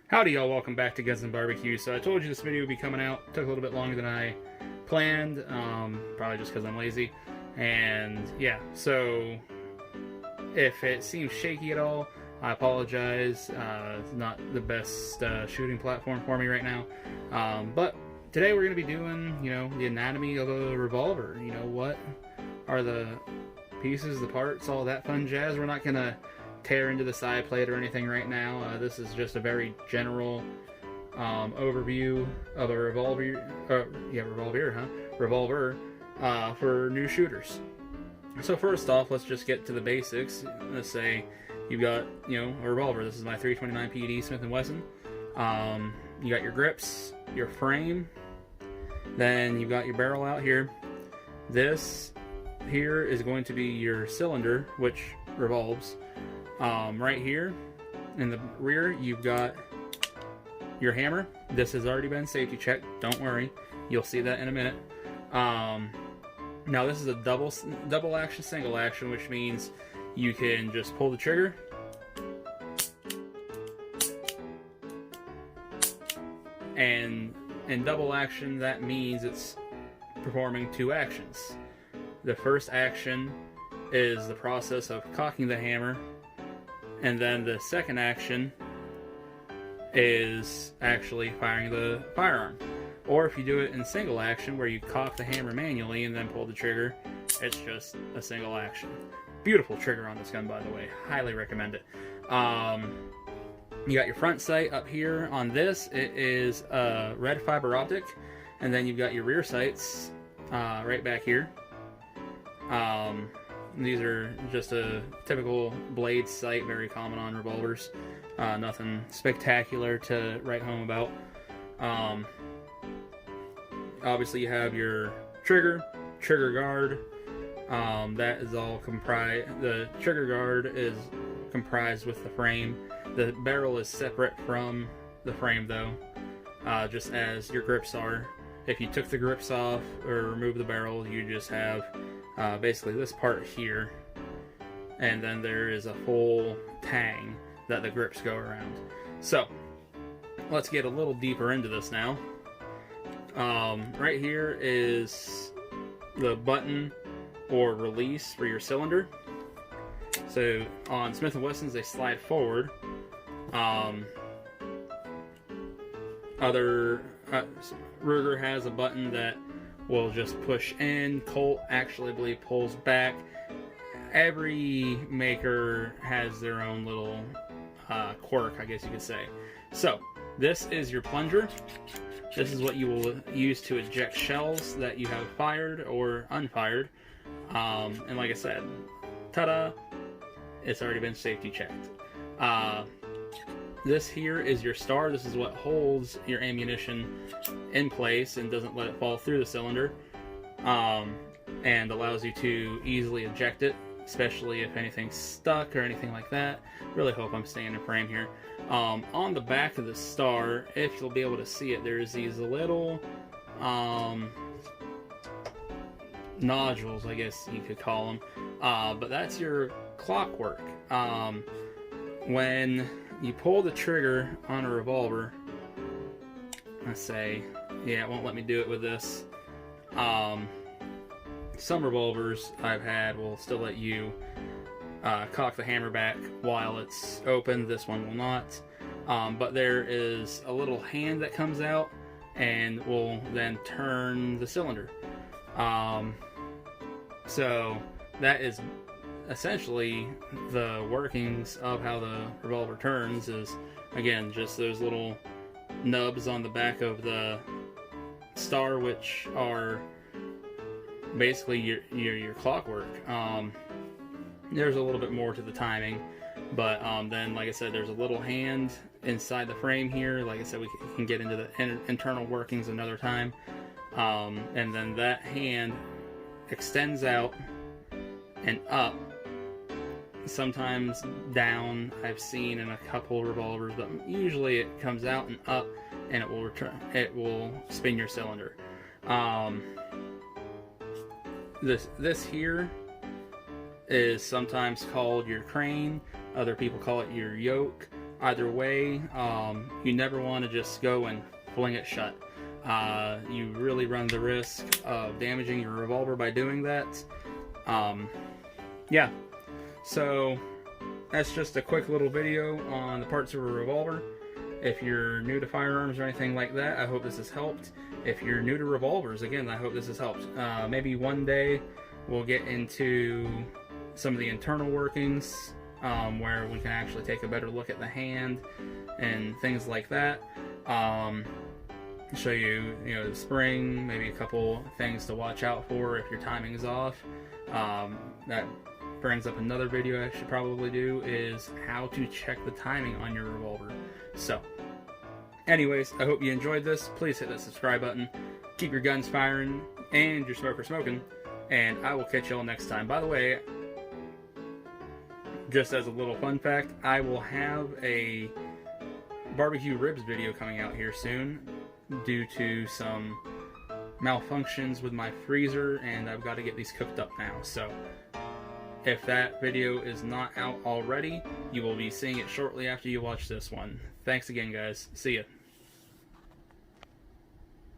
Howdy y'all, welcome back to Gunsnbbq. So I told you this video would be coming out. Took a little bit longer than I planned, probably just because I'm lazy. And yeah, so if it seems shaky at all, I apologize. It's not the best shooting platform for me right now. But today we're going to be doing, the anatomy of a revolver. What are the pieces, the parts, all that fun jazz. We're not going to tear into the side plate or anything right now. This is just a very general overview of a revolver for new shooters. So first off, let's just get to the basics. Let's say you've got a revolver. This is my 329 PED Smith & Wesson. You got your grips, your frame, then you've got your barrel out here. This here is going to be your cylinder, which revolves. Right here in the rear, you've got your hammer. This has already been safety checked. Don't worry, you'll see that in a minute. Now this is a double action, single action, which means you can just pull the trigger and in double action that means it's performing two actions. The first action is the process of cocking the hammer, and then the second action is actually firing the firearm. Or if you do it in single action, where you cock the hammer manually and then pull the trigger, it's just a single action. Beautiful trigger on this gun, by the way. Highly recommend it. You got your front sight up here on this. It is a red fiber optic. And then you've got your rear sights right back here. These are just a typical blade sight, very common on revolvers. Nothing spectacular to write home about. Obviously you have your trigger guard. That is all comprised. The trigger guard is comprised with the frame. The barrel is separate from the frame though, just as your grips are. If you took the grips off or removed the barrel, you just have basically this part here, and then there is a full tang that the grips go around. So let's get a little deeper into this now. Right here is the button or release for your cylinder. So on Smith & Wessons they slide forward. Ruger has a button that will just push in. Colt actually, I believe, pulls back. Every maker has their own little quirk, I guess you could say. So this is your plunger. This is what you will use to eject shells that you have fired or unfired. And like I said, ta-da, it's already been safety checked. This here is your star. This is what holds your ammunition in place and doesn't let it fall through the cylinder, and allows you to easily eject it, especially if anything's stuck or anything like that. Really hope I'm staying in frame here. On the back of the star, if you'll be able to see it, there's these little nodules, I guess you could call them, but that's your clockwork. When you pull the trigger on a revolver, let's say, yeah, it won't let me do it with this. Some revolvers I've had will still let you cock the hammer back while it's open. This one will not. But there is a little hand that comes out and will then turn the cylinder. So that is essentially the workings of how the revolver turns. Is again just those little nubs on the back of the star, which are basically your clockwork. There's a little bit more to the timing, but then like I said, there's a little hand inside the frame here. Like I said, we can get into the internal workings another time. And then that hand extends out and up, sometimes down. I've seen in a couple revolvers, but usually it comes out and up, and it will spin your cylinder. This here is sometimes called your crane. Other people call it your yoke. Either way, you never want to just go and fling it shut. You really run the risk of damaging your revolver by doing that. Yeah, so that's just a quick little video on the parts of a revolver. If you're new to firearms or anything like that, I hope this has helped. If you're new to revolvers, again, I hope this has helped. Maybe one day we'll get into some of the internal workings, where we can actually take a better look at the hand and things like that. Show you, the spring, maybe a couple things to watch out for if your timing is off. That brings up another video I should probably do, is how to check the timing on your revolver. So, anyways, I hope you enjoyed this. Please hit that subscribe button. Keep your guns firing and your smoker smoking. And I will catch y'all next time. By the way, just as a little fun fact, I will have a barbecue ribs video coming out here soon due to some malfunctions with my freezer, and I've got to get these cooked up now. So if that video is not out already, you will be seeing it shortly after you watch this one. Thanks again, guys. See ya.